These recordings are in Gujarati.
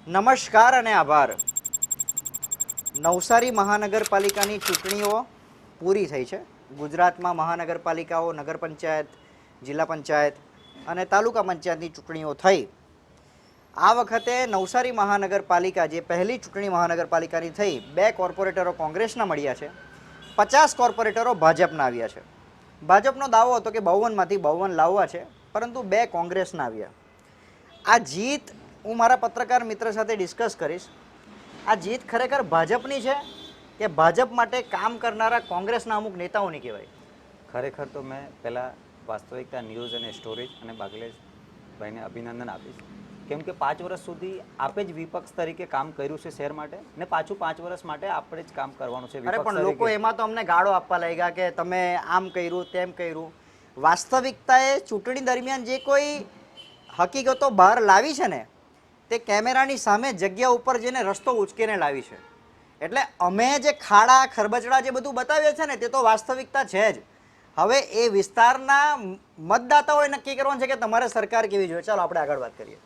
નમસ્કાર અને આભાર. નવસારી મહાનગરપાલિકાની ચૂંટણીઓ પૂરી થઈ છે. ગુજરાતમાં મહાનગરપાલિકાઓ, નગર પંચાયત, જિલ્લા પંચાયત અને તાલુકા પંચાયતની ચૂંટણીઓ થઈ. આ વખતે નવસારી મહાનગરપાલિકા જે પહેલી ચૂંટણી મહાનગરપાલિકાની થઈ, 2 કોર્પોરેટરો કોંગ્રેસના મળ્યા છે, 50 કોર્પોરેટરો ભાજપના આવ્યા છે. ભાજપનો દાવો હતો કે 52માંથી 52 લાવવા છે, પરંતુ 2 કોંગ્રેસના આવ્યા. આ જીત હું મારા પત્રકાર મિત્ર સાથે ડિસ્કસ કરીશ. આ જીત ખરેખર ભાજપની છે કે ભાજપ માટે કામ કરનારા કોંગ્રેસના અમુક નેતાઓની કહેવાય? ખરેખર તો મેં પહેલાં વાસ્તવિકતા ન્યૂઝ અને સ્ટોરેજ અને બાગલેશભાઈને અભિનંદન આપીશ, કેમ કે 5 વર્ષ સુધી આપે જ વિપક્ષ તરીકે કામ કર્યું છે શહેર માટે, ને પાછું 5 વર્ષ માટે આપણે જ કામ કરવાનું છે. અરે પણ લોકો એમાં તો અમને ગાળો આપવા લાગ્યા કે તમે આમ કર્યું તેમ કર્યું. વાસ્તવિકતાએ ચૂંટણી દરમિયાન જે કોઈ હકીકતો બહાર લાવી છે ને, તે કેમેરાની સામે જગ્યા ઉપર જઈને રસ્તો ઉચકીને લાવી છે. એટલે અમે જે ખાડા ખરબચડા જે બધું બતાવીએ છે ને, તે તો વાસ્તવિકતા છે જ. હવે એ વિસ્તારના મતદાતાઓએ નક્કી કરવાનું છે કે તમારે સરકાર કેવી જોઈએ. ચાલો આપણે આગળ વાત કરીએ.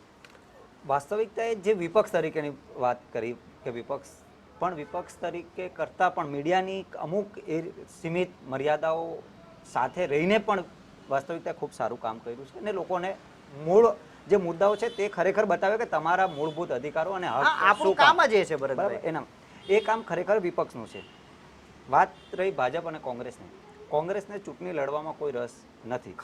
વાસ્તવિકતાએ જે વિપક્ષ તરીકેની વાત કરી કે વિપક્ષ તરીકે કરતાં પણ મીડિયાની અમુક એ સીમિત મર્યાદાઓ સાથે રહીને પણ વાસ્તવિકતાએ ખૂબ સારું કામ કર્યું છે અને લોકોને મૂળ જે મુદ્દાઓ છે તે ખરેખર બતાવે કે તમારા મૂળભૂત અધિકારો અને હક આપણું કામ જ એ છે બરાબર. એના એ કામ ખરેખર વિપક્ષનું છે. વાત રહી ભાજપ અને કોંગ્રેસને ચૂંટણી લડવામાં કોઈ રસ નથી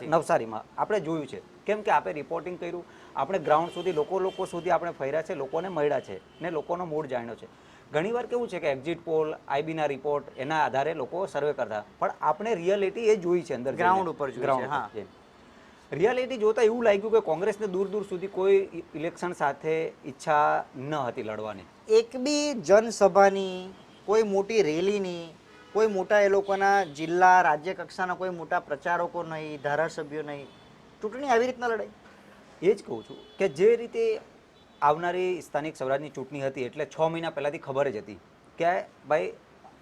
નવસારીમાં. આપણે જોયું છે, કેમ કે આપણે રિપોર્ટિંગ કર્યું, આપણે ગ્રાઉન્ડ સુધી લોકો સુધી આપણે ફર્યા છે, લોકોને મળ્યા છે ને લોકોનો મૂડ જાણ્યો છે. ઘણીવાર કેવું છે કે એક્ઝિટ પોલ, આઈબીના રિપોર્ટ એના આધારે લોકો સર્વે કરતા, પણ આપણે રિયાલિટી એ જોઈ છે અંદર ગ્રાઉન્ડ ઉપર રિયાલિટી જોતા એવું લાગ્યું કે કોંગ્રેસને દૂર દૂર સુધી કોઈ ઇલેક્શન સાથે ઈચ્છા ન હતી લડવાની. એક બી જનસભાની, કોઈ મોટી રેલીની, કોઈ મોટા એ લોકોના જિલ્લા રાજ્ય કક્ષાના કોઈ મોટા પ્રચારકો નહીં, ધારાસભ્યો નહીં, ચૂંટણી આવી રીતના લડાઈ. એ જ કહું છું કે જે રીતે આવનારી સ્થાનિક સ્વરાજની ચૂંટણી હતી એટલે 6 મહિના પહેલાંથી ખબર જ હતી કે ભાઈ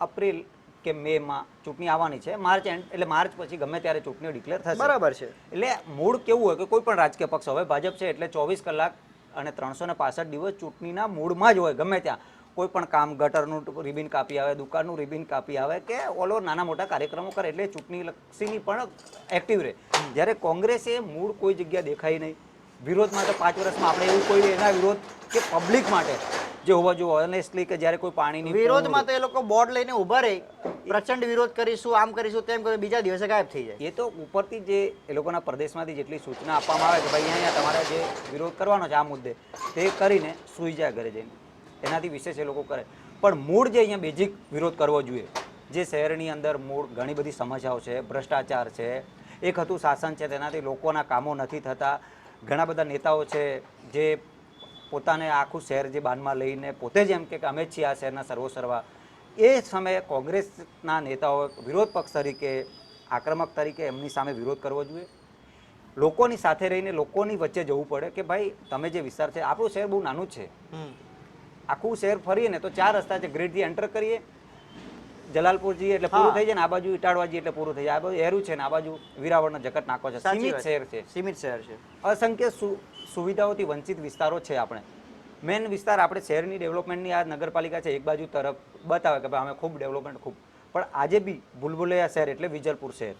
એપ્રિલ કે મેમાં ચૂંટણી આવવાની છે. માર્ચ એન્ડ એટલે માર્ચ પછી ગમે ત્યારે ચૂંટણીઓ ડિક્લેર થશે. બરાબર છે. એટલે મૂળ કેવું હોય કે કોઈ પણ રાજકીય પક્ષ હવે ભાજપ છે એટલે 24 કલાક અને 365 દિવસ ચૂંટણીના મૂડમાં જ હોય. ગમે ત્યાં કોઈ પણ કામ, ગટરનું રિબિન કાપી આવે, દુકાનનું રિબિન કાપી આવે કે ઓલો નાના મોટા કાર્યક્રમો કરે, એટલે ચૂંટણી લક્ષીની પણ એક્ટિવ રહે. જ્યારે કોંગ્રેસે મૂળ કોઈ જગ્યા દેખાય નહીં. વિરોધમાં તો 5 વર્ષમાં આપણે એવું કોઈ એના વિરોધ કે પબ્લિક માટે જે હોવા જોઈએ ઓનેસ્ટલી કે જ્યારે કોઈ પાણીની વિરોધમાં તો એ લોકો બોર્ડ લઈને ઊભા રહે, પ્રચંડ વિરોધ કરીશું, આમ કરીશું, તેમ કરીશું, બીજા દિવસે ગાયબ થઈ જાય. એ તો ઉપરથી જે એ લોકોના પ્રદેશમાંથી જેટલી સૂચના આપવામાં આવે કે ભાઈ અહીંયા તમારે જે વિરોધ કરવાનો છે આ મુદ્દે, તે કરીને સૂઈ જાય ઘરે જઈને. એનાથી વિશેષ એ લોકો કરે. પણ મૂળ જે અહીંયા બેઝિક વિરોધ કરવો જોઈએ, જે શહેરની અંદર મૂળ ઘણી બધી સમસ્યાઓ છે, ભ્રષ્ટાચાર છે, એક હતું શાસન છે, તેનાથી લોકોના કામો નથી થતા. ઘણા બધા નેતાઓ છે જે પોતાને આખું શહેર જે બાનમાં લઈને પોતે જ એમ કે અમે જ છીએ આ શહેરના સર્વોસર્વા. એ સમયે કોંગ્રેસના નેતાઓ વિરોધ પક્ષ તરીકે, આક્રમક તરીકે એમની સામે વિરોધ કરવો જોઈએ. લોકોની સાથે રહીને લોકોની વચ્ચે જવું પડે કે ભાઈ તમે જે વિસ્તાર છે, આપણું શહેર બહુ નાનું જ છે. આખું શહેર ફરીએ ને તો 4 રસ્તા છે. ગ્રેડથી એન્ટર કરીએ, જલાલપુર જઈએ એટલે પૂરું થઈ જાય ને આ બાજુ ઇટાડવા જઈએ એટલે પૂરું થઈ જાય. આ બાજુ એરું છે ને આ બાજુ વિરાવળનો જકટ નાકો છે. સીમિત શહેર છે. સીમિત શહેર છે. અસંખ્ય સુવિધાઓથી વંચિત વિસ્તારો છે. આપણે મેન વિસ્તાર આપણે શહેરની ડેવલપમેન્ટની આ નગરપાલિકા છે એક બાજુ તરફ બતાવે કે ભાઈ અમે ખૂબ ડેવલપમેન્ટ ખૂબ, પણ આજે બી ભૂલભુલૈયા શહેર એટલે વિજલપુર શહેર.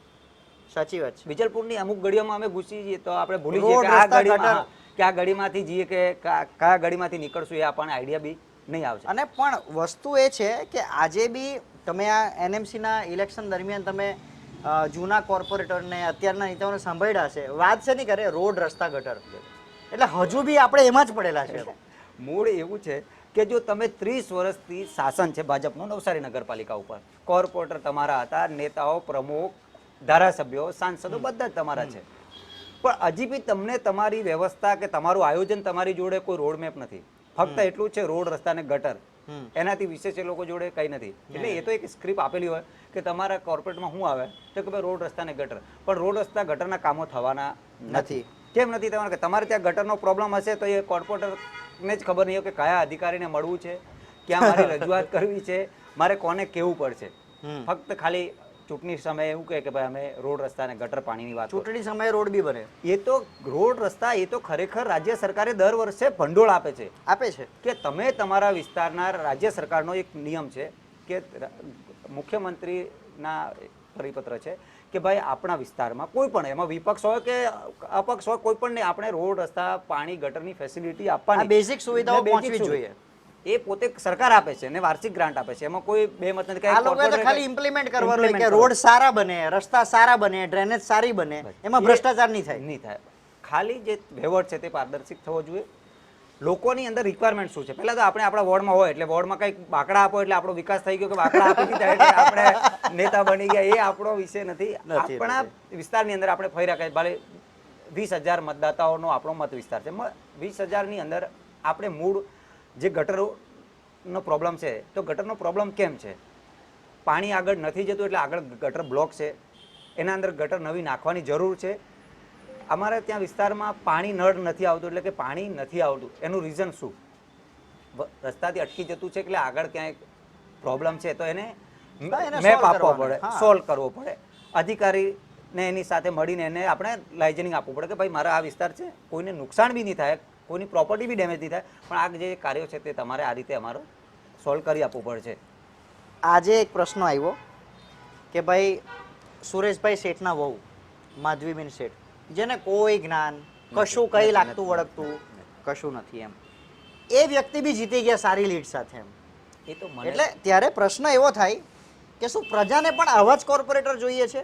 સાચી વાત છે. વિજલપુરની અમુક ગળીઓમાં અમે ઘૂસી જઈએ તો આપણે ભૂલી જઈએ કે આ ગળીમાંથી જઈએ કે કયા ગળીમાંથી નીકળશું એ આપણને આઈડિયા બી નહીં આવશે. અને પણ વસ્તુ એ છે કે આજે બી તમે આ એનએમસીના ઇલેક્શન દરમિયાન તમે જૂના કોર્પોરેટરને અત્યારના નેતાઓને સાંભળ્યા છે, વાત છે નહીં કરે રોડ, રસ્તા, ગટર. એટલે હજુ બી આપણે એમાં જ પડેલા છે. મૂળ એવું છે કે જો તમે 30 વર્ષથી શાસન છે ભાજપનું નવસારી નગરપાલિકા ઉપર, કોર્પોરેટર તમારા હતા, નેતાઓ, પ્રમુખ, ધારાસભ્યો, સાંસદો બધા જ તમારા છે, પણ હજી બી તમને તમારી વ્યવસ્થા કે તમારું આયોજન તમારી જોડે કોઈ રોડ મેપ નથી. ફક્ત એટલું છે રોડ, રસ્તા ને ગટર. એનાથી વિશેષ એ લોકો જોડે કંઈ નથી. એટલે એ તો એક સ્ક્રિપ્ટ આપેલી હોય કે તમારા કોર્પોરેટમાં શું આવે તો કે ભાઈ રોડ, રસ્તા ને ગટર, પણ રોડ, રસ્તા, ગટરના કામો થવાના નથી. કેમ નથી થવાના? કે તમારે ત્યાં ગટરનો પ્રોબ્લેમ હશે તો એ કોર્પોરેટરને જ ખબર નહીં હોય કે કયા અધિકારીને મળવું છે, ક્યાં મારે રજૂઆત કરવી છે, મારે કોને કેવું પડશે. ફક્ત ખાલી ચૂંટણી સમયે એવું કહે કે ભાઈ અમે રોડ રસ્તા અને ગટર પાણીની વાત કરો. ચૂંટણી સમયે રોડ બી બને, એ તો રોડ રસ્તા એ તો ખરેખર રાજ્ય સરકારે દર વર્ષે ભંડોળ આપે છે કે તમે તમારા વિસ્તારના, રાજ્ય સરકારનો એક નિયમ છે કે મુખ્યમંત્રીના પરિપત્ર છે કે ભાઈ આપણા વિસ્તારમાં કોઈ પણ, એમાં વિપક્ષ હોય કે અપક્ષ હોય, કોઈ પણ ને આપણે રોડ રસ્તા પાણી ગટરની ફેસિલિટી આપવાની, બેઝિક સુવિધાઓ પહોંચવી જોઈએ. એ પોતે સરકાર આપે છે અને વાર્ષિક ગ્રાન્ટ આપે છે, એમાં કોઈ બે મત નથી. આ લોકોએ તો ખાલી ઇમ્પ્લિમેન્ટ કરવાનું કે રોડ સારા બને, રસ્તા સારા બને, ડ્રેનેજ સારી બને, એમાં ભ્રષ્ટાચાર નહીં થાય. ખાલી જે વહીવટ છે તે પારદર્શક થવો જોઈએ. લોકોની અંદર રિક્વાયરમેન્ટ શું છે, પહેલા તો આપણે આપણા વોર્ડમાં હોય એટલે વોર્ડમાં કંઈક બાકડા આપો એટલે આપણો વિકાસ થઈ ગયો કે બાકડા આપી દીધા એટલે આપણે નેતા બની ગયા, એ આપણો વિષય નથી. આપણા વિસ્તારની અંદર આપણે ફર્યા કે ભલે 20,000 મતદાતાઓનો આપણો મત વિસ્તાર છે, 20,000ની અંદર આપણે મૂળ જે ગટરનો પ્રોબ્લેમ છે, તો ગટરનો પ્રોબ્લેમ કેમ છે? પાણી આગળ નથી જતું એટલે આગળ ગટર બ્લોક છે, એના અંદર ગટર નવી નાખવાની જરૂર છે. અમારે ત્યાં વિસ્તારમાં પાણી નળ નથી આવતું, એટલે કે પાણી નથી આવતું એનું રીઝન શું? રસ્તાથી અટકી જતું છે એટલે આગળ ક્યાંય પ્રોબ્લેમ છે તો એને મેપ આપવો પડે, સોલ્વ કરવો પડે. અધિકારીને એની સાથે મળીને એને આપણે લાઇઝનિંગ આપવું પડે કે ભાઈ મારા આ વિસ્તાર છે, કોઈને નુકસાન બી નહીં થાય, કોઈની પ્રોપર્ટી બી ડેમેજ નહીં થાય, પણ આ જે કાર્યો છે તે તમારે આ રીતે અમારો સોલ્વ કરી આપવું પડશે. આજે એક પ્રશ્ન આવ્યો કે ભાઈ સુરેશભાઈ શેઠના વહુ માધવીબેન શેઠ, જેને કોઈ જ્ઞાન કશું કઈ લાગતું વળગતું કશું નથી, એમ એ વ્યક્તિ બી જીતી ગયા સારી લીડ સાથે, એમ એ તો એટલે ત્યારે પ્રશ્ન એવો થાય કે શું પ્રજાને પણ આવા જ કોર્પોરેટર જોઈએ છે?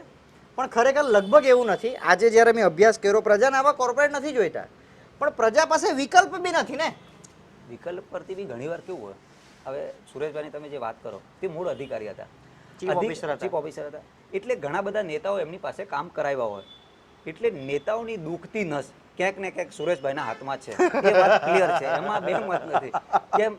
પણ ખરેખર લગભગ એવું નથી. આજે જ્યારે મેં અભ્યાસ કર્યો, પ્રજાને આવા કોર્પોરેટ નથી જોઈતા, પણ પ્રજા પાસે વિકલ્પ બી નથી ને. વિકલ્પ પરથી બી ઘણીવાર કેવું હોય, હવે સુરેશભાઈની તમે જે વાત કરો તે મૂળ અધિકારી હતા, ચીફ ઓફિસર હતા, એટલે ઘણા બધા નેતાઓ એમની પાસે કામ કરાવ્યા હોય, એટલે નેતાઓની દુખતી નસ ક્યાંક ને ક્યાંક સુરેશભાઈના હાથમાં છે, એ વાત ક્લિયર છે, એમાં બે મત નથી. કેમ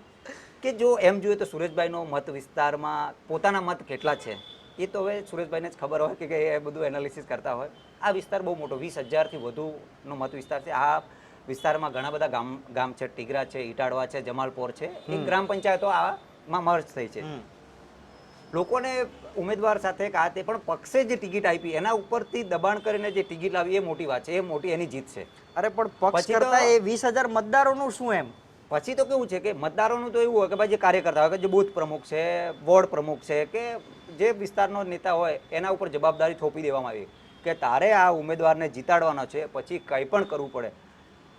કે જો એમ જોઈએ તો સુરેશભાઈનો મત વિસ્તારમાં પોતાના મત કેટલા છે એ તો હવે સુરેશભાઈને જ ખબર હોય કે એ બધું એનાલિસિસ કરતા હોય. આ વિસ્તાર બહુ મોટો, 20,000થી વધુનો મત વિસ્તાર છે. આ વિસ્તારમાં ઘણા બધા ગામ છે, ટીગરા છે, ઇટાડવા છે, જમાલપોર છે, એક ગ્રામ પંચાયતો આમાં મર્જ થઈ છે. લોકોને ઉમેદવાર સાથે આ તે પણ પક્ષે જે ટિકિટ આપી એના ઉપરથી દબાણ કરીને જે ટિકિટ લાવી એ મોટી વાત છે, એ મોટી એની જીત છે. અરે પણ પક્ષ કરતા એ 20,000 મતદારોનું શું? એમ પછી તો કેવું છે કે મતદારોનું તો એવું હોય કે ભાઈ જે કાર્યકર્તા હોય કે જે બૂથ પ્રમુખ છે, વોર્ડ પ્રમુખ છે, કે જે વિસ્તારનો નેતા હોય એના ઉપર જવાબદારી થોપી દેવામાં આવી કે તારે આ ઉમેદવારને જીતાડવાનો છે, પછી કંઈ પણ કરવું પડે,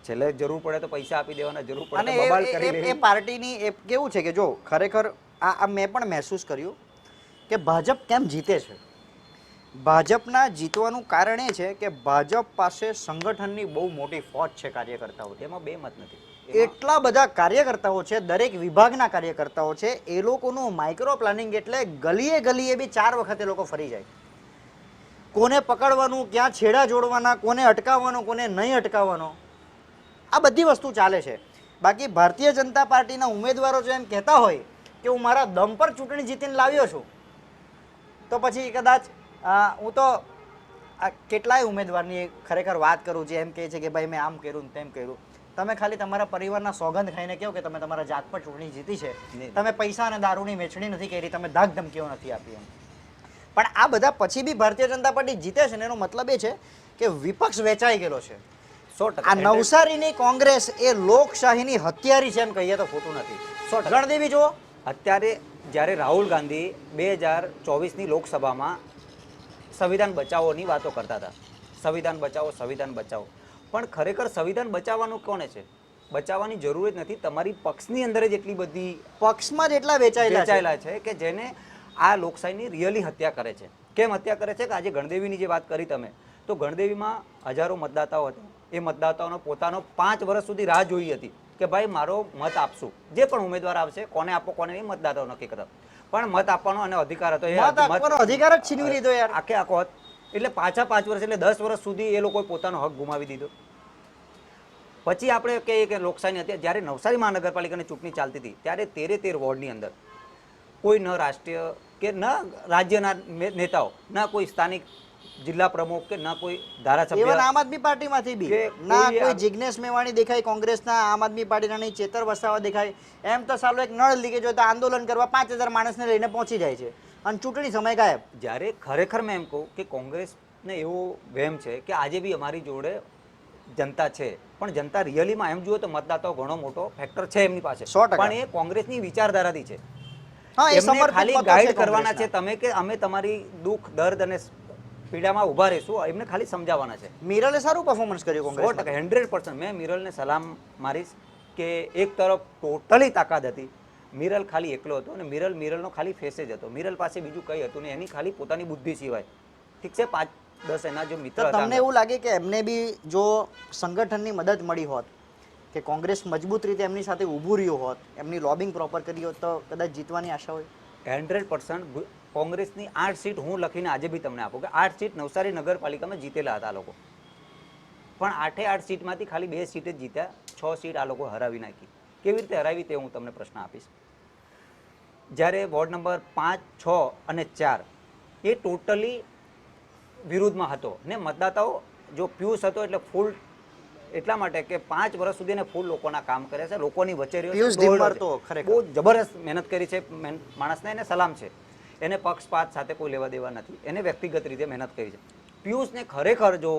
છેલ્લે જરૂર પડે તો પૈસા આપી દેવાના, જરૂર પડે તો બબાલ કરી લેવી. એ પાર્ટીની એ કેવું છે કે જો ખરેખર આ મેં પણ મહેસૂસ કર્યું કે ભાજપ કેમ જીતે છે. ભાજપના જીતવાનું કારણ એ છે કે ભાજપ પાસે સંગઠનની બહુ મોટી ફોજ છે કાર્યકર્તાઓ, એમાં બે મત નથી. એટલા બધા કાર્યકર્તાઓ છે, દરેક વિભાગના કાર્યકર્તાઓ છે, એ લોકોનું માઇક્રો પ્લાનિંગ એટલે ગલીએ ગલીએ બી 4 વખત એ લોકો ફરી જાય, કોને પકડવાનું, ક્યાં છેડા જોડવાના, કોને અટકાવવાનો, કોને નહીં અટકાવવાનો, આ બધી વસ્તુ ચાલે છે. બાકી ભારતીય જનતા પાર્ટીના ઉમેદવારો જો એમ કહેતા હોય કે હું મારા દમ પર ચૂંટણી જીતીને લાવ્યો છું, તો પછી કદાચ હું તો કેટલાય ઉમેદવારની ખરેખર વાત કરું જે એમ કહે છે કે ભાઈ મેં આમ કર્યું ને તેમ કર્યું. તમે ખાલી તમારા પરિવારના સોગંદ ખાઈને કહો કે તમે તમારા જાત પર ચૂંટણી જીતી છે, તમે પૈસા અને દારૂની વેચણી નથી કરી, તમે ધાક ધમકીઓ નથી આપી, એમ. પણ આ બધા પછી બી ભારતીય જનતા પાર્ટી જીતે છે ને એનો મતલબ એ છે કે વિપક્ષ વેચાઈ ગયેલો છે. આ નવસારીની કોંગ્રેસ એ લોકશાહીની હત્યારી છે એમ કહીએ તો ખોટું નથી. ગણદેવી જુઓ, અત્યારે જ્યારે રાહુલ ગાંધી 2024ની લોકસભામાં સંવિધાન બચાવોની વાતો કરતા હતા, સંવિધાન બચાવો, સંવિધાન બચાવો, પણ ખરેખર સંવિધાન બચાવવાનું કોને છે? બચાવવાની જરૂર જ નથી. તમારી પક્ષની અંદર જ એટલી બધી પક્ષમાં જ એટલા વેચાયેલા છે કે જેને આ લોકશાહીની રિયલી હત્યા કરે છે. કેમ હત્યા કરે છે? કે આજે ગણદેવીની જે વાત કરી તમે, તો ગણદેવીમાં હજારો મતદાતાઓ હતા. એ મતદાતાઓનો પોતાનો 5 વર્ષ સુધી રાહ જોઈ હતી કે ભાઈ મારો મત આપશું, જે પણ ઉમેદવાર આવશે કોને આપો કોને નહીં, મતદાતાઓ નક્કી કરતા, પણ મત આપવાનો અને અધિકાર હતો, એ મત આપવાનો અધિકાર જ છીનવી લીધો યાર, આખો. એટલે પાછા 5 વર્ષ એટલે 10 વર્ષ સુધી એ લોકોએ પોતાનો હક ગુમાવી દીધો. પછી આપણે કહીએ કે લોકશાહી હતી. જ્યારે નવસારી મહાનગરપાલિકાની ચૂંટણી ચાલતી હતી ત્યારે 13 વોર્ડની અંદર કોઈ ન રાષ્ટ્રીય કે ન રાજ્યના નેતાઓ, ના કોઈ સ્થાનિક જિલ્લા પ્રમુખ કે ના કોઈ ધારાસભ્ય, ઇવન આમ આદમી પાર્ટીમાંથી બી ના કોઈ જિગ્નેશ મેવાણી દેખાય કોંગ્રેસના, આમ આદમી પાર્ટીના નહીં ચેતર વસાવા દેખાય. એમ તો સાલો એક નળ લીકેજ હોય તો આંદોલન કરવા 5,000 માણસને લઈને પહોંચી જાય છે, અને ચૂંટણી સમય ગાયબ. જ્યારે ખરેખર મેં એમ કહું કે કોંગ્રેસને એવો વહેમ છે કે આજે બી અમારી જોડે જનતા છે, પણ જનતા રિયલીમાં એમ જુઓ તો મતદાતાઓ ઘણો મોટો ફેક્ટર છે એમની પાસે, 100%. પણ એ કોંગ્રેસની વિચારધારાથી છે. હા, એ એમને સમર્પિત ખાલી મતો છે ગાઈડ કરવાના છે કોંગ્રેસના. તમે કે અમે તમારી દુઃખ દર્દ અને પીડામાં ઊભા રહીશું, એમને ખાલી સમજાવવાના છે. મિરલે સારું પરફોર્મન્સ કર્યું 100% કોંગ્રેસમાં. 100% મેં મિરલને સલામ મારીશ કે એક તરફ ટોટલી તાકાત હતી, મિરલ ખાલી એકલો હતો અને મિરલનો ખાલી ફેસ જ હતો. મિરલ પાસે બીજું કંઈ હતું ને, એની ખાલી પોતાની બુદ્ધિ સિવાય. ઠીક છે, 5-10 એના જો મિત્ર તો હતા તમને એવું લાગે કે એમને બી જો સંગઠનની મદદ મળી હોત, કે કોંગ્રેસ મજબૂત રીતે એમની સાથે ઊભું રહ્યું હોત, એમની લોબિંગ પ્રોપર કરી હોત, તો કદાચ જીતવાની આશા હોય? 100% કોંગ્રેસની 8 સીટ હું લખીને આજે બી તમને આપું કે 8 સીટ નવસારી નગરપાલિકામાં જીતેલા હતા લોકો, પણ 8 સીટમાંથી ખાલી 2 સીટ જ જીત્યા, 6 સીટ આ લોકો હરાવી નાખી. કેવી રીતે હરાવી તે હું તમને પ્રશ્ન આપીશ. જ્યારે વોર્ડ નંબર 5, 6 અને 4 એ ટોટલી વિરુદ્ધમાં હતો ને મતદાતાઓ જો પિયુષ હતો એટલે ફૂલ, એટલા માટે કે 5 વર્ષ સુધી એને ફૂલ લોકોના કામ કર્યા છે, લોકોની વચ્ચે રહ્યો પિયુષ છે, દોડ્યો ધિમ્મર છે. તો ખરેખર બહુ જબરદસ્ત મહેનત કરી છે માણસને, એને સલામ છે. એને પક્ષપાત સાથે કોઈ લેવા દેવા નથી, એને વ્યક્તિગત રીતે મહેનત કરી છે. પિયુષને ખરેખર જો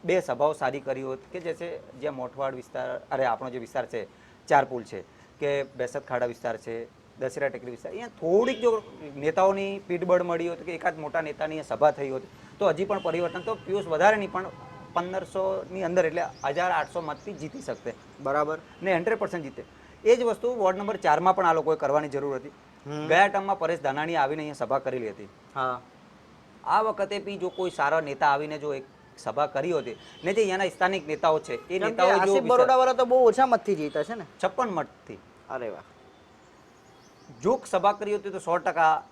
2 સભાઓ સારી કરી હોત કે જે છે, જ્યાં મોઠવાડ વિસ્તાર, આપણો જે વિસ્તાર છે 4 પુલ છે, કે બેસત ખાડા વિસ્તાર છે, દશેરા ટેકરી વિસ્તાર, અહીંયા થોડીક જો નેતાઓની પીઠબળ મળી હોત કે એકાદ મોટા નેતાની સભા થઈ હોત તો હજી પણ પરિવર્તન, તો પિયુષ વધારે નહીં પણ 1500ની અંદર એટલે 1800 મતથી જીતી શકતે. બરાબર ને 100% જીતે. એ જ વસ્તુ વોર્ડ નંબર 4માં પણ આ લોકોએ કરવાની જરૂર હતી. ગયા ટર્મમાં પરેશ ધાનાણી આવીને અહીંયા સભા કરેલી હતી. હા, આ વખતે બી જો કોઈ સારા નેતા આવીને જો એક સભા કરી હોતી ને, જે અહીંયાના સ્થાનિક નેતાઓ છે એ નેતાઓ જો આસિફ બરોડા વાળા તો બહુ ઓછા મતથી જીતા છે ને, 56 મતથી અરે વાહ, જો સભા કરી હતી તો 100%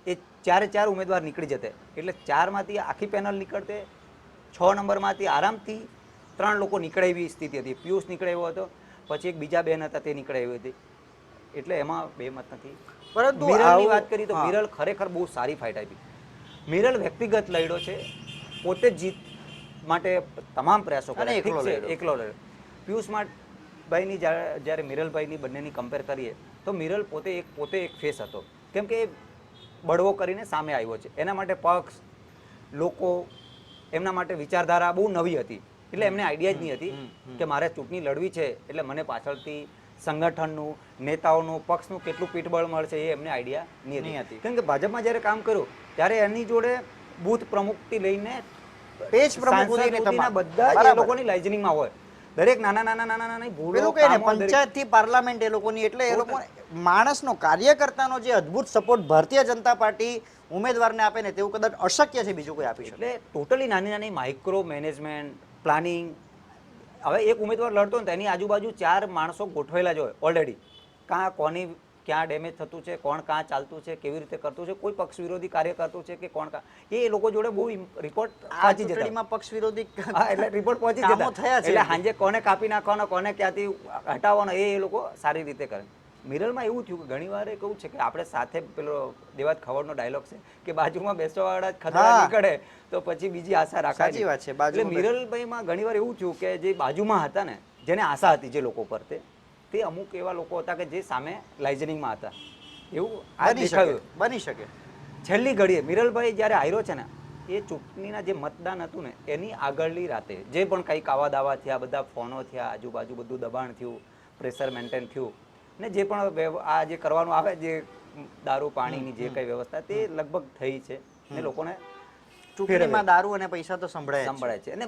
એ 4 ઉમેદવાર નીકળી જતે. એટલે 4માંથી આખી પેનલ નીકળતે, 6 નંબરમાંથી આરામથી 3 લોકો નીકળે એવી સ્થિતિ હતી. પિયુષ નીકળે એવો હતો, પછી એક બીજા બેન હતા તે નીકળે એવી હતી. એટલે એમાં 2 મત નથી. પરંતુ મિરલની વાત કરી તો હા. મિરલ ખરેખર બહુ સારી ફાઇટ આપી. મિરલ વ્યક્તિગત લડ્યો છે, પોતે જ જીત માટે તમામ પ્રયાસો અને કર્યા. એકલો ઠીક છે, લડ્યો. એકલો લડ્યો. પિયુષ ભાઈની જ્યારે મિરલભાઈની બંનેની કમ્પેર કરીએ તો મિરલ પોતે એક ફેસ હતો, કેમ કે એ બળવો કરીને સામે આવ્યો છે. એના માટે પક્ષ, લોકો, એમના માટે વિચારધારા બહુ નવી હતી. એટલે એમને આઈડિયા જ નહીં હતી કે મારે ચૂંટણી લડવી છે એટલે મને પાછળથી સંગઠનનું, નેતાઓનું, પક્ષનું કેટલું પીઠબળ મળશે એ એમને આઈડિયા નહીં હતી. કેમ કે ભાજપમાં જ્યારે કામ કર્યું ત્યારે એની જોડે બૂથ પ્રમુખથી લઈને પેજ પ્રમુખ સાંસદ સુધીની સુધીના તમામ. બધા જ એ બરાબર. લોકોની લાઇઝનિંગમાં હોય. દરેક નાના ભૂલો, પેલું કહીને કામો, દરેક પંચાયત થી પાર્લામેન્ટ એ લોકોની, એટલે એ લોકો માણસનો, કાર્યકર્તાનો જે અદ્ભુત સપોર્ટ ભારતીય જનતા પાર્ટી ઉમેદવારને આપે ને, તેવું કદાચ અશક્ય છે બીજું કોઈ આપી શકે. એટલે ટોટલી નાની માઇક્રો મેનેજમેન્ટ, પ્લાનિંગ. હવે એક ઉમેદવાર લડતો ને તો એની આજુબાજુ 4 માણસો ગોઠવેલા જ હોય ઓલરેડી. કોની ક્યાં ડેમેજ થતું છે, કોણ કાં ચાલતું છે, કેવી રીતે કરતું છે, કોઈ પક્ષ વિરોધી કાર્ય કરતું છે કે કોણ કાં, એ લોકો જોડે બહુ રિપોર્ટ પહોંચી જતા. ચૂંટણીમાં પક્ષ વિરોધી એટલે રિપોર્ટ પહોંચી કામો જતા થયા છે. એટલે સાંજે કોને કાપી નાખવાનો, કોને ક્યાંથી હટાવવાનો, એ લોકો સારી રીતે કરે. મિરલમાં એવું થયું કે ઘણી વાર કેવું છે કે આપણે સાથે પેલો દેવાત ખવડનો ડાયલોગ છે કે બાજુમાં બેસવાવાળા ખતરા નીકળે તો પછી બીજી આશા રાખાય. સાચી વાત છે. એટલે મિરલભાઈમાં ઘણી વાર એવું થયું કે જે બાજુમાં હતા ને, જેને આશા હતી જે લોકો પર, તે અમુક એવા લોકો હતા કે જે સામે લાઇઝનિંગમાં હતા. એવું આ દેખાયું. બની શકે. છેલ્લી ઘડીએ મિરલભાઈ જ્યારે હાર્યો છે ને, એ ચૂંટણીના જે મતદાન હતું ને એની આગળની રાતે જે પણ કંઈક આવા દાવા થયા, બધા ફોનો થયા, આજુબાજુ બધું દબાણ થયું, પ્રેશર મેન્ટેન થયું, ને જે પણ આ જે કરવાનું આવે, જે દારૂ પાણીની જે કંઈ વ્યવસ્થા, તે લગભગ થઈ છે ને લોકોને ચૂંટણીમાં દારૂ અને પૈસા તો સંભળાય છે અને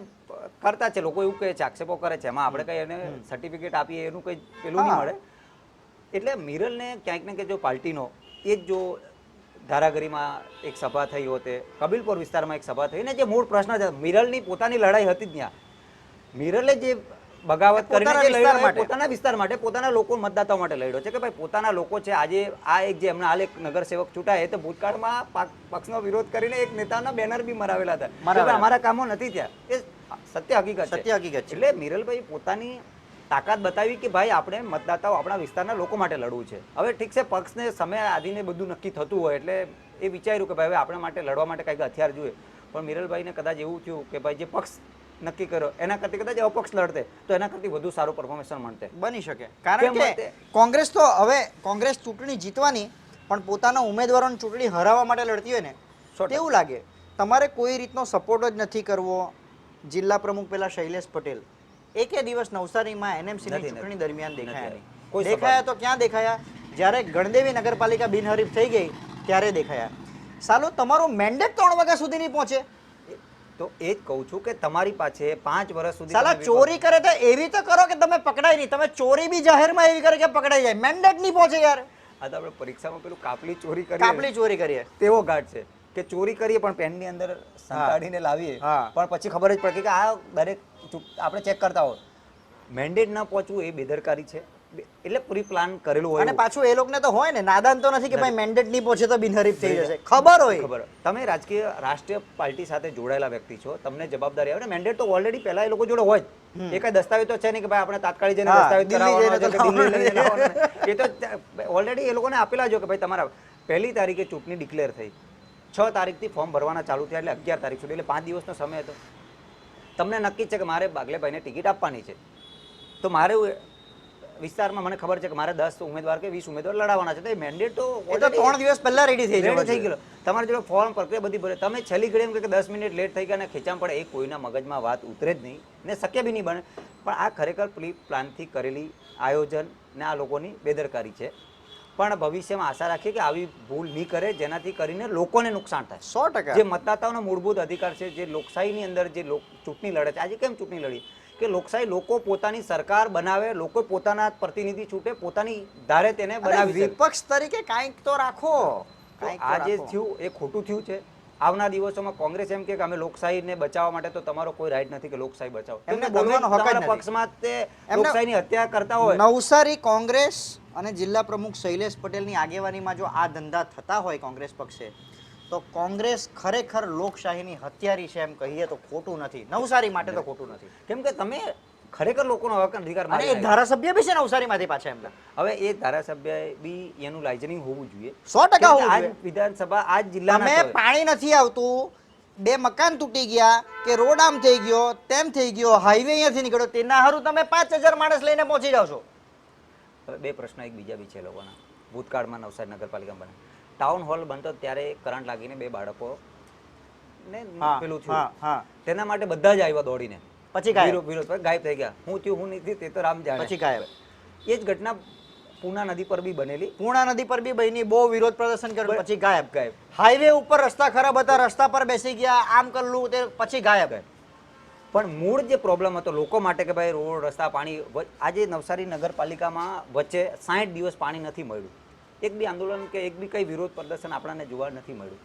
કરતા છે લોકો, એવું કહે છે, આક્ષેપો કરે છે. એમાં આપણે કંઈ એને સર્ટિફિકેટ આપીએ એનું કંઈ પેલું નહીં મળે. એટલે મિરલને ક્યાંક ને ક્યાંક જો પાર્ટીનો એક જો ધારાગરીમાં એક સભા થઈ હોતે, કબીલપુર વિસ્તારમાં એક સભા થઈ, ને જે મૂળ પ્રશ્ન છે, મિરલની પોતાની લડાઈ હતી જ ત્યાં. મિરલે જે બગાવત કરીને પોતાના વિસ્તાર માટે, પોતાના લોકો, મતદાતાઓ માટે લડ્યો છે કે ભાઈ પોતાના લોકો છે. આજે આ એક જે હમણાં હાલ એક નગરસેવક ચૂંટાય, તો ભૂતકાળમાં પક્ષનો વિરોધ કરીને એક નેતાના બેનર બી મરાવેલા હતા, અમારા કામો નથી થયા. એ સત્ય હકીકત છે. એટલે મિરલભાઈ પોતાની તાકાત બતાવી કે ભાઈ આપણે મતદાતાઓ, આપણા વિસ્તારના લોકો માટે લડવું છે. હવે ઠીક છે, પક્ષને સમય આદિને બધું નક્કી થતું હોય એટલે એ વિચાર્યું કે ભાઈ હવે આપણે માટે લડવા માટે કંઈક હથિયાર જોઈએ. પણ મિરલભાઈને કદાચ એવું થયું કે ભાઈ જે પક્ષ નક્કી કર્યો એના કરતી કદાચ અપક્ષ લડતે તો એના કરતી વધુ સારું પરફોર્મન્સ મળતે. બની શકે. કારણ કે કોંગ્રેસ તો હવે કોંગ્રેસ ચૂંટણી જીતવાની પણ પોતાના ઉમેદવારોની ચૂંટણી હરાવવા માટે લડતી હોય ને તેવું લાગે. તમારે કોઈ રીતનો સપોર્ટ જ નથી કરવો. જિલ્લા પ્રમુખ પેલા શૈલેષ પટેલ એકે દિવસ નવસારીમાં એનએમસીની ચૂંટણી દરમિયાન દેખાયા નહીં. દેખાયા તો ક્યાં દેખાયા? જ્યારે ગણદેવી નગરપાલિકા બિનહરીફ થઈ ગઈ ત્યારે દેખાયા. સાલો તમારો મેન્ડેટ 3 વાગ્યા સુધી નહીં પહોંચે. તો એ જ કહું છું કે તમારી પાસે 5 વર્ષ સુધી સાલા ચોરી કરે તો એવી તો કરો કે તમે પકડાય નહીં. તમે ચોરી બી જાહેરમાં એવી કરે કે પકડાઈ જાય. મેન્ડેટ નહીં પહોંચે યાર. આ તો આપણે પરીક્ષામાં પેલું કાપલી ચોરી કરીએ તેવો ઘાટ છે કે ચોરી કરીએ પણ પેનની અંદર સંતાડીને લાવીએ પણ પછી ખબર જ પડે કે આ દરેક આપણે ચેક કરતા હોય. મેન્ડેટ ન પહોંચવું એ બેદરકારી છે. એટલે પ્રી પ્લાન કરેલું હોય. અને પાછું એ લોકોને તો હોય ને, નાદાન તો નથી કે ભાઈ મેન્ડેટ નહીં પહોંચે તો બિનહરીફ થઈ જશે. ખબર હોય. તમે રાષ્ટ્રીય પાર્ટી સાથે જોડાયેલા વ્યક્તિ છો, તમને જવાબદારી આવે ને. મેન્ડેટ તો ઓલરેડી પહેલા એ લોકો જોડે હોય જ. એ કઈ દસ્તાવેજ તો છે નહીં કે ભાઈ આપણે તાત્કાલિક જઈને દસ્તાવેજ કરાવવાનો. એ તો ઓલરેડી એ લોકોને આપેલા જો કે ભાઈ તમારા 1લી તારીખે ચૂંટણી ડિક્લેર થઈ, 6 તારીખથી ફોર્મ ભરવાના ચાલુ થયા, એટલે 11 તારીખ સુધી, એટલે 5 દિવસનો સમય હતો. તમને નક્કી છે કે મારે બાગલેભાઈને ટિકિટ આપવાની છે, તો મારે વિસ્તારમાં મને ખબર છે કે મારે 10 ઉમેદવાર કે 20 ઉમેદવાર લડાવવાના છે. તો એ મેન્ડેટ તો 3 દિવસ પહેલા રેડી થઈ ગયેલો. તમારી જોડે ફોર્મ પ્રક્રિયા બધી ભરે. તમે છેલ્લી ઘડી એમ કે 10 મિનિટ લેટ થઈ ગયા ને ખેંચાણ પડે, એ કોઈના મગજમાં વાત ઉતરે જ નહીં ને શક્ય બી નહીં બને. પણ આ ખરેખર પ્રી પ્લાનથી કરેલી આયોજન ને આ લોકોની બેદરકારી છે. પણ ભવિષ્યમાં આશા રાખીએ કે આવી ભૂલ નહીં કરે, જેનાથી કરીને લોકોને નુકસાન થાય. 100%. જે મતદાતાઓનો મૂળભૂત અધિકાર છે, જે લોકશાહીની અંદર જે ચૂંટણી લડે છે. આજે કેમ ચૂંટણી લડી? કે લોકશાહી લોકો પોતાની સરકાર બનાવે, લોકો પોતાના પ્રતિનિધિ ચૂંટે, પોતાની ધારે તેને બનાવી. વિપક્ષ તરીકે કાંઈક તો રાખો. આ જે થયું એ ખોટું થયું છે. આવના દિવસોમાં કોંગ્રેસ એમ કે અમે લોકશાહીને બચાવવા માટે, તો તમારો કોઈ રાઈટ નથી કે લોકશાહી બચાવો. એમને બોલવાનો હક જ નથી. પક્ષમાં તે લોકશાહીની હત્યા કરતા હોય. નવસારી કોંગ્રેસ અને જિલ્લા પ્રમુખ શૈલેષ પટેલની આગેવાનીમાં જો આ ધંધા થતા હોય કોંગ્રેસ પક્ષે, તો કોંગ્રેસ ખરેખર લોકશાહીની હત્યારી છે એમ કહીએ તો ખોટું નથી. નવસારી માટે તો ખોટું નથી. કેમ કે તમે ખરેખર લોકોનો હક અધિકાર અને એક ધારાસભ્ય બી છે નવસારીમાંથી પાછા એમના. હવે એ ધારાસભ્ય બી એનું લાઇઝનિંગ હોવું જોઈએ 100% હોવું આજ જોઈએ. વિધાનસભા આજ જિલ્લાના તમે પાણી નથી આવતું, 2 મકાન તૂટી ગયા કે રોડ આમ થઈ ગયો, તેમ થઈ ગયો, હાઈવે અહીંયાથી નીકળ્યો, તેના હારું તમે 5000 માણસ લઈને પહોંચી જાવ છો. હવે 2 પ્રશ્ન એક બીજા બી છે લોકોના. ભૂતકાળમાં નવસારી નગરપાલિકા બને, ટાઉન હોલ બનતો ત્યારે કરંટ લાગીને 2 બાળકો ને પેલું થયું. તેના માટે બધા જ આવ્યા દોડીને, પછી વિરોધ ગાયબ થઈ ગયા. હું થયું હું નથી તે તો રામ જાણે. પછી ગાયબ. એ જ ઘટના પૂર્ણા નદી પર બી બનેલી. પૂર્ણા નદી પર બી બની, બહુ વિરોધ પ્રદર્શન કર્યું, પછી ગાયબ. હાઈવે ઉપર રસ્તા ખરાબ હતા, રસ્તા પર બેસી ગયા, આમ કરલું તે, પછી ગાયબ. પણ મૂળ જે પ્રોબ્લેમ હતો લોકો માટે કે ભાઈ રોડ રસ્તા પાણી, આજે નવસારી નગરપાલિકામાં વચ્ચે 60 દિવસ પાણી નથી મળ્યું. એક બી આંદોલન કે એક બી કઈ વિરોધ પ્રદર્શન આપણને જોવા નથી મળ્યું.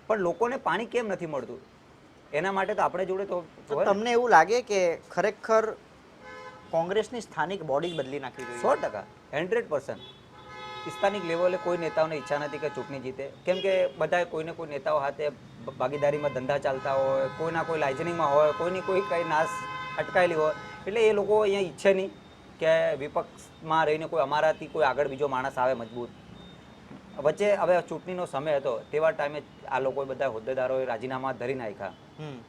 પણ લોકોને પાણી કેમ નથી મળતું એના માટે તો આપણે જોડે તો. તમને એવું લાગે કે ખરેખર કોંગ્રેસની સ્થાનિક બોડી બદલી નાખવી જોઈએ? 100%, 100%. સ્થાનિક લેવલે કોઈ નેતાઓને ઈચ્છા નથી કે ચૂંટણી જીતે. કેમ કે બધા કોઈને કોઈ નેતાઓ હાથે ભાગીદારીમાં ધંધા ચાલતા હોય, કોઈના કોઈ લાઇઝનિંગમાં હોય, કોઈની કોઈ કઈ નાશ અટકાયેલી હોય, એટલે એ લોકો અહીંયા ઈચ્છે નહીં કે વિપક્ષમાં રહીને કોઈ અમારાથી કોઈ આગળ બીજો માણસ આવે મજબૂત. વચ્ચે હવે ચૂંટણીનો સમય હતો, તેવા ટાઈમે આ લોકો બધા હોદ્દેદારોએ રાજીનામા ધરી નાખ્યા.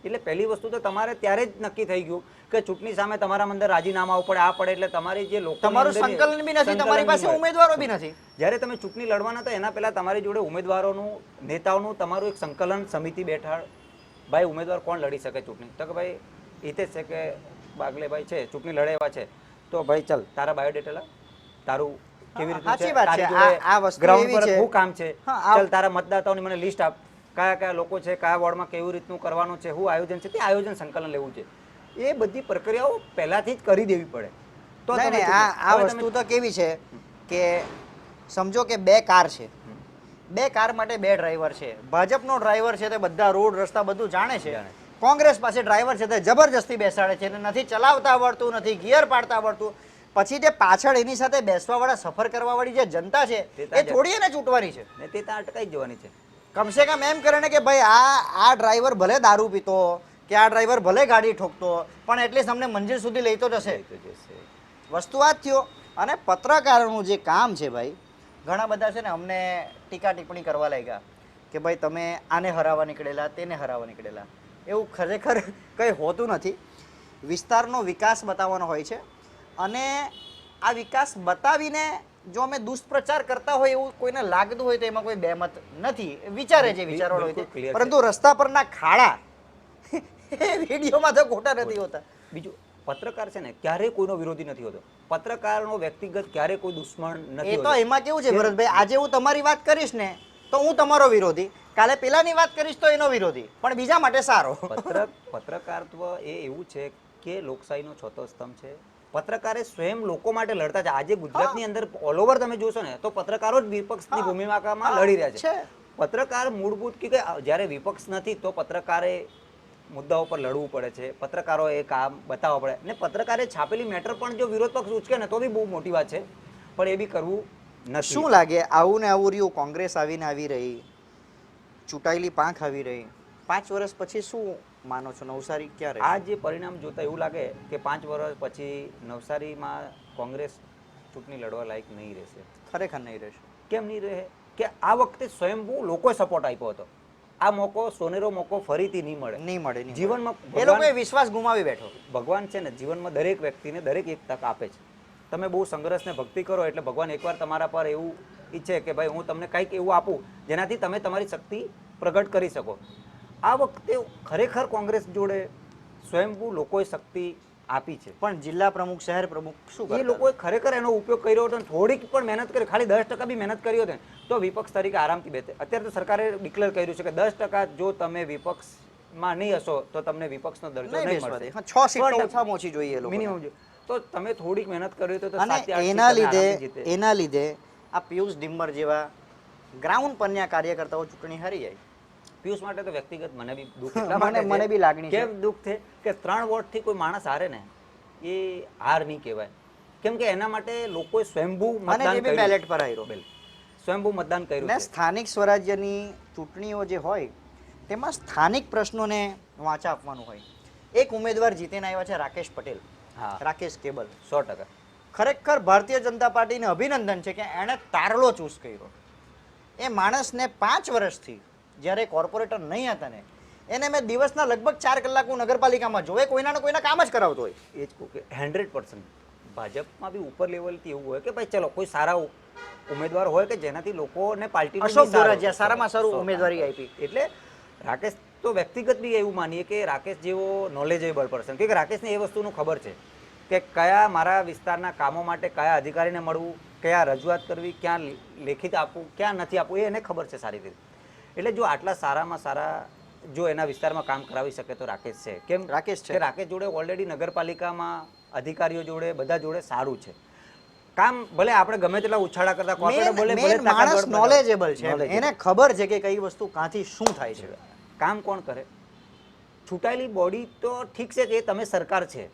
એટલે પહેલી વસ્તુ તો તમારે ત્યારે જ નક્કી થઈ ગયું કે ચૂંટણી સામે તમારા અંદર રાજીનામા પડે, આ પડે, એટલે તમારી જે લોકો તમારું સંકલન બી નથી, તમારી પાસે ઉમેદવારો બી નથી. જ્યારે તમે ચૂંટણી લડવાના હતા એના પહેલા તમારી જોડે ઉમેદવારોનું, નેતાઓનું તમારું એક સંકલન સમિતિ બેઠાડ, ભાઈ ઉમેદવાર કોણ લડી શકે ચૂંટણી? તો કે ભાઈ હિતેશ છે કે બાગલેભાઈ છે, ચૂંટણી લડે એવા છે, તો ભાઈ ચલ તારા બાયોડેટા, તારું કેવી રીતે છે, તારી જોડે ગ્રાઉન્ડ પર શું કામ છે, ચલ તારા મતદાતાઓની મને લિસ્ટ આપ, કયા કયા લોકો છે, કયા વોર્ડમાં કેવી રીતનું કરવાનું છે, શું આયોજન છે, તે આયોજન સંકલન લેવું છે. એ બધી પ્રક્રિયાઓ પહેલાથી જ કરી દેવી પડે. તો આ વસ્તુ તો કેવી છે કે સમજો કે 2 કાર છે, 2 કાર માટે 2 ડ્રાઈવર છે. ભાજપનો ડ્રાઈવર છે તે બધા રોડ રસ્તા બધું જાણે છે, કોંગ્રેસ પાસે ડ્રાઈવર છે તે જબરજસ્તી બેસાડે છે, નથી ચલાવતા આવડતું, નથી ગિયર પાડતા આવડતું. પછી તે પાછળ એની સાથે બેસવા વાળા, સફર કરવા વાળી જે જનતા છે એ થોડી એને ચૂંટવાની છે ને, તે ત્યાં અટકાઈ જવાની છે. કમસે કમ એમ કરે ને કે ભાઈ આ ડ્રાઈવર ભલે દારૂ પીતો કે આ ડ્રાઈવર ભલે ગાડી ઠોકતો, પણ એટલીસ્ટ અમને મંજિલ સુધી લઈ તો જશે. વસ્તુ આ જ થયો. અને પત્રકારોનું જે કામ છે ભાઈ, ઘણા બધા છે ને અમને ટીકા ટિપ્પણી કરવા લાગ્યા કે ભાઈ તમે આને હરાવવા નીકળેલા, તેને હરાવવા નીકળેલા. એવું ખરેખર કંઈ હોતું નથી. વિસ્તારનો વિકાસ બતાવવાનો હોય છે અને આ વિકાસ બતાવીને જો અમે દુષ્પ્રચાર કરતા હોય એવું કોઈને લાગતું હોય તો એમાં કોઈ બેમત નથી, વિચારે છે વિચારવાળો હોય બિલકુલ તે. clear છે. પરંતુ રસ્તા પરના ખાડા એ વિડીયોમાં તો ખોટા નથી હોતા. બીજું પત્રકાર છે ને ક્યારેય કોઈનો વિરોધી નથી હોતો. પત્રકારનો વ્યક્તિગત ક્યારેય કોઈ દુશ્મન નથી એ તો હોતો. એમાં કેવું છે ભરતભાઈ, આજે હું તમારી વાત કરીશ ને તો હું તમારો વિરોધી, કાલે પેલાની વાત કરીશ તો એનો વિરોધી, પણ બીજા માટે સારો. પત્રકારત્વ એ એવું છે કે લોકશાહીનો ચોથો સ્તંભ છે. પત્રકારે સ્વયં લોકો માટે લડતા છે. આજે ગુજરાતની અંદર ઓલ ઓવર તમે જોશો ને તો પત્રકારો જ વિપક્ષની ભૂમિકામાં લડી રહ્યા છે. પત્રકાર મૂળભૂત કે જ્યારે વિપક્ષ નથી તો પત્રકારે મુદ્દાઓ પર લડવું પડે છે. પત્રકારો એ કામ બતાવવા પડે ને પત્રકારે છાપેલી મેટર પણ જો વિરોધ પક્ષ ઉચકે ને તો બી બહુ મોટી વાત છે, પણ એ બી કરવું નથી. શું લાગે આવું ને આવું રહ્યું, કોંગ્રેસ આવીને આવી રહી, ચૂંટાયેલી પાંખ આવી રહી, 5 વર્ષ પછી શું માનો છો નવસારી ક્યારે? આ જે પરિણામ જોતા એવું લાગે કે 5 વર્ષ પછી નવસારીમાં કોંગ્રેસ ચૂંટણી લડવા લાયક નહીં રહેશે. ખરેખર નહીં રહેશે. કેમ નહીં રહે કે આ વખતે સ્વયંભૂ લોકોએ સપોર્ટ આપ્યો હતો. આ મોકો સોનેરો મોકો ફરીથી નહીં મળે. નહીં મળે. જીવનમાં એ લોકોએ વિશ્વાસ ગુમાવી બેઠો. ભગવાન છે ને જીવનમાં દરેક વ્યક્તિને દરેક એક તક આપે છે. તમે બહુ સંઘર્ષ ને ભક્તિ કરો એટલે ભગવાન એકવાર તમારા પર એવું ઈચ્છે કે ભાઈ હું તમને કંઈક એવું આપું જેનાથી તમે તમારી શક્તિ પ્રગટ કરી શકો. આ વખતે ખરેખર કોંગ્રેસ જોડે સ્વયંભૂ લોકોએ શક્તિ આપી છે. પણ જિલ્લા પ્રમુખ, શહેર પ્રમુખ શું એ લોકોએ ખરેખર એનો ઉપયોગ કર્યો હતો. થોડીક પણ મહેનત કરી, ખાલી 10% બી મહેનત કરી હોત તો વિપક્ષ તરીકે આરામથી બેસે. અત્યારે તો સરકારે ડિક્લેર કર્યું છે કે 10% જો તમે વિપક્ષમાં નહીં હશો તો તમને વિપક્ષનો દરજ્જો નહીં મળશે. 6 સીટો ઓછામાં ઓછી જોઈએ એ લોકોને. મિનિમમ તો તમે થોડીક મહેનત કરી તો અને 7-8 સીટ એના તમે આરામથી જીતે. એના લીધે આ પિયુષ ડિમ્બર જેવા ગ્રાઉન્ડ પરના કાર્યકર્તાઓ ચૂંટણી હારી જાય. પિયુષ માટે તો વ્યક્તિગત મને બી દુઃખ મને- એટલા માટે છે. મને બી લાગણી છે. કેમ દુઃખ છે કે 3 વોટથી કોઈ માણસ હારે ને એ હાર નહીં કહેવાય. કેમ કે એના માટે લોકોએ સ્વયંભૂ અને મતદાન એ બી કર્યું. બેલેટ પર હાર્યો. સ્વયંભૂ મતદાન કર્યું ને છે. સ્થાનિક સ્વરાજ્યની ચૂંટણીઓ જે હોય તેમાં સ્થાનિક પ્રશ્નોને વાંચા આપવાનું હોય. એક ઉમેદવાર જીતીને આવ્યા છે રાકેશ પટેલ, હા રાકેશ કેબલ. 100%. ખરેખર ભારતીય જનતા પાર્ટીને અભિનંદન છે કે એણે તારલો ચૂસ કર્યો. એ માણસને 5 વર્ષથી જ્યારે કોર્પોરેટર નહીં હતા ને એને મેં દિવસના લગભગ 4 કલાક હું નગરપાલિકામાં જોવે, કોઈના ને કોઈના કામ જ કરાવતો હોય. એ જ કહું કે 100% ભાજપમાં બી ઉપર લેવલથી એવું હોય કે ભાઈ ચલો કોઈ સારા ઉમેદવાર હોય કે જેનાથી લોકોને પાર્ટીને અશોક બી સારું- ધોરાજીયા સારામાં સારું ઉમેદવારી આપી. એટલે રાકેશ તો વ્યક્તિગત બી એવું માનીએ કે રાકેશ જેવો નોલેજેબલ પર્સન, કે રાકેશને એ વસ્તુનું ખબર છે કે કયા મારા વિસ્તારના કામો માટે કયા અધિકારીને મળવું, કયા રજૂઆત કરવી, ક્યાં લેખિત આપવું, ક્યાં નથી આપવું, એ એને ખબર છે સારી રીતે. એટલે જો આટલા સારામાં સારા જો એના વિસ્તારમાં કામ કરાવી શકે તો રાકેશ છે. કેમ રાકેશ છે. કે રાકેશ જોડે ઓલરેડી નગરપાલિકામાં અધિકારીઓ જોડે બધા જોડે સારું છે કામ. ભલે આપણે ગમે તેટલા ઉછાળા કરતા કોર્પોરેટર બોલે, ભલે મેન માણસ તાકાત નોલેજેબલ છે. knowledgeable. એને ખબર છે કે કઈ વસ્તુ કાંથી શું થાય છે. કામ કોણ કરે? ચૂંટાયેલી બોડી તો ઠીક છે કે તમે સરકાર છે,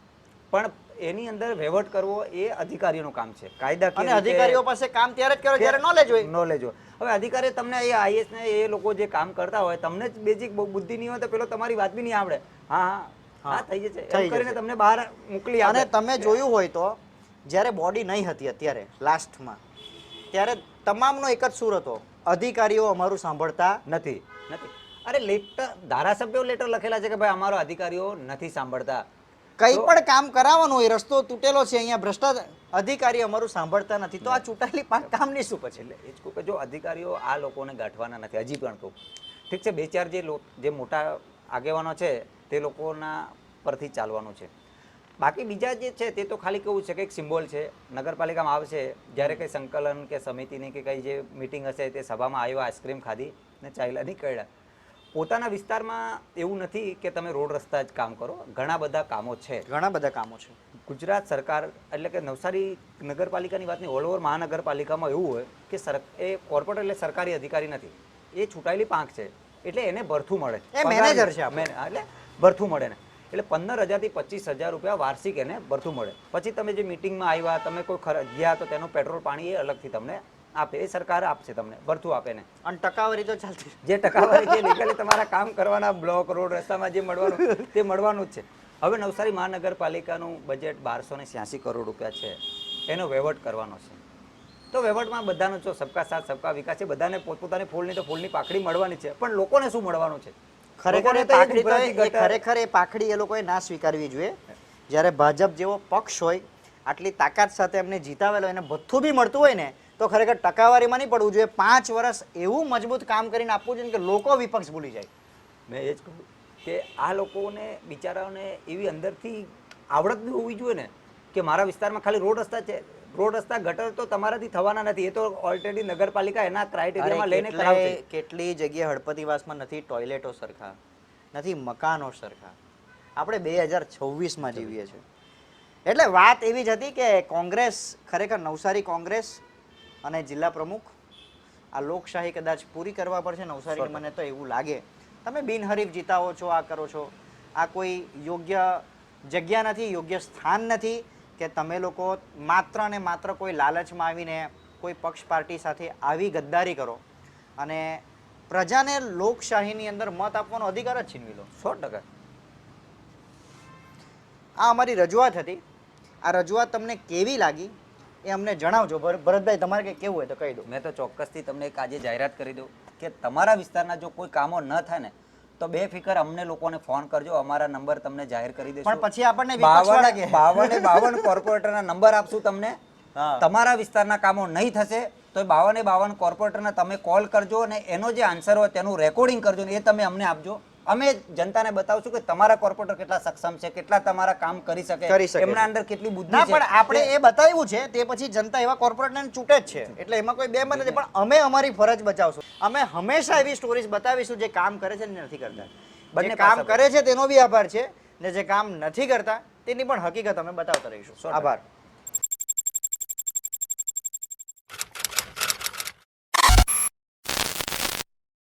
પણ એની અંદર વહીવટ કરવો એ અધિકારીઓનું કામ છે. અને કાયદાકીય અધિકારીઓ પાસે કામ ત્યારે જ કરો જ્યારે નોલેજ હોય. નોલેજ હોય. હવે અધિકારી તમને એ આઈએસ ને એ લોકો જે કામ કરતા હોય તમને જ બેઝિક બુદ્ધિ નહીં હોય તો પેલો તમારી વાત બી નહીં આવડે. હા હા થઈ જશે એમ કરીને તમને બહાર મોકલી અને આપે. તમે જોયું હોય તો જ્યારે બોડી નહીં હતી અત્યારે લાસ્ટમાં, ત્યારે તમામનો એક જ સૂર હતો, અધિકારીઓ અમારું સાંભળતા નથી નથી અરે લેટર ધારાસભ્યો લેટર લખેલા છે કે ભાઈ અમારો અધિકારીઓ નથી સાંભળતા. કંઈ પણ કામ કરાવવાનું હોય, રસ્તો તૂટેલો છે, અહીંયા ભ્રષ્ટાચાર, અધિકારી અમારું સાંભળતા નથી, તો આ ચૂંટાયેલી પાંખ કામની શું પછી? એટલે એ જ કહું કે જો અધિકારીઓ આ લોકોને ગાંઠવાના નથી. હજી પણ કહું ઠીક છે 2-4 જે મોટા આગેવાનો છે તે લોકોના પરથી ચાલવાનું છે. બાકી બીજા જે છે તે તો ખાલી કેવું છે કે એક સિમ્બોલ છે. નગરપાલિકામાં આવશે જ્યારે કંઈ સંકલન કે સમિતિની કે કંઈ જે મિટિંગ હશે તે સભામાં આવ્યા, આઈસ્ક્રીમ ખાધી ને ચાલ્યા નીકળ્યા. પોતાના વિસ્તારમાં એવું નથી કે તમે રોડ રસ્તા જ કામ કરો, ઘણા બધા કામો છે. ઘણા બધા કામો છે. ગુજરાત સરકાર એટલે કે નવસારી નગરપાલિકાની વાત નહીં, ઓલ ઓવર મહાનગરપાલિકામાં એવું હોય કે એ કોર્પોરેટર એટલે સરકારી અધિકારી નથી, એ ચૂંટાયેલી પાંખ છે. એટલે એને ભરથું મળે, એ મેનેજર છે એટલે ભરથું મળે ને. એટલે 15,000 થી 25,000 રૂપિયા વાર્ષિક એને ભરથું મળે. પછી તમે જે મિટિંગમાં આવ્યા, તમે કોઈ ગયા તો તેનું પેટ્રોલ પાણી એ અલગથી તમને આપે, એ સરકાર આપશે તમને, ભરથું આપે ને. અને ટકાવારી તો ચાલતી. જે ટકાવારી જે લીગલી તમારા કામ કરવાના બ્લોક રોડ રસ્તામાં જે મળવાનું તે મળવાનું જ છે. હવે નવસારી મહાનગરપાલિકાનું બજેટ 1286 કરોડ રૂપિયા છે, એનો વહીવટ કરવાનો છે. તો વહીવટમાં બધાનો જો સબકા સાથ સબકા વિકાસ છે, બધાને પોતપોતાની ફૂલની તો ફૂલની પાકડી મળવાની છે, પણ લોકોને શું મળવાનું છે? ખરેખર એ પાખડી તો ખરેખર એ પાખડી એ લોકોએ ના સ્વીકારવી જોઈએ. જ્યારે ભાજપ જેવો પક્ષ હોય, આટલી તાકાત સાથે એમને જીતાવેલો એને ભથ્થું બી મળતું હોય ને તો ખરેખર ટકાવારીમાં નહીં પડવું જોઈએ. 5 વર્ષ એવું મજબૂત કામ કરીને આપવું જોઈએ કે લોકો વિપક્ષ ભૂલી જાય. મેં એ જ કહું કે આ લોકોને બિચારાઓને એવી અંદરથી આવડત બી હોવી જોઈએ ને કે મારા વિસ્તારમાં ખાલી રોડ રસ્તા છે, રોડ રસ્તા ગટર તો તમારાથી થવાના નથી, એ તો ઓલરેડી નગરપાલિકા એના ક્રાઇટેરિયામાં લઈને કરાવશે. કેટલી જગ્યાએ હળપતિવાસમાં નથી ટોયલેટો સરખા, નથી મકાનો સરખા. આપણે 2026માં જીવીએ છીએ. એટલે વાત એવી જ હતી કે કોંગ્રેસ ખરેખર નવસારી કોંગ્રેસ અને જિલ્લા પ્રમુખ આ લોકશાહી કદાચ પૂરી કરવા પડશે નવસારીની. મને તો એવું લાગે તમે બિનહરીફ જીતાવો છો, આ કરો છો, આ કોઈ યોગ્ય જગ્યા નથી, યોગ્ય સ્થાન નથી કે તમે લોકો માત્ર ને માત્ર કોઈ લાલચમાં આવીને કોઈ પક્ષ પાર્ટી સાથે આવી ગદ્દારી કરો અને પ્રજાને લોકશાહીની અંદર મત આપવાનો અધિકાર જ છીનવી લો. 100%. આ અમારી રજૂઆત હતી. આ રજૂઆત તમને કેવી લાગી એ અમને જણાવજો. ભરતભાઈ તમારે કંઈ કેવું હોય તો કહી દો. મેં તો ચોક્કસથી તમને એક આજે જાહેરાત કરી દઉં કે તમારા વિસ્તારના જો કોઈ કામો ન થાય ને તો બેફિકર અમને લોકોને ફોન કરજો, અમારા નંબર તમને જાહેર કરી દઈશું. પણ પછી આપણને વિપક્ષવાળા કહે 52 કોર્પોરેટરના નંબર આપશું તમને. તમારા વિસ્તારના કામો નહીં થશે તો 52 કોર્પોરેટરને તમે કોલ કરજો અને એનો જે આન્સર હોય તેનું રેકોર્ડિંગ કરજો ને એ તમે અમને આપજો. અમે જનતાને બતાવશું કે તમારા કોર્પોરેટર કેટલા સક્ષમ છે, કેટલા તમારા કામ કરી શકે, એમના અંદર કેટલી બુદ્ધિ ના. છે. પણ આપણે એ બતાવ્યું છે તે પછી જનતા એવા કોર્પોરેટરને ચૂંટે જ છે, એટલે એમાં કોઈ બે મત નથી. પણ અમે અમારી ફરજ બચાવશું. અમે હંમેશા એવી સ્ટોરીઝ બતાવીશું જે કામ કરે છે ને નથી કરતા. બંને કામ કરે છે તેનો બી આભાર છે ને જે કામ નથી કરતા તેની પણ હકીકત અમે બતાવતા રહીશું. આભાર.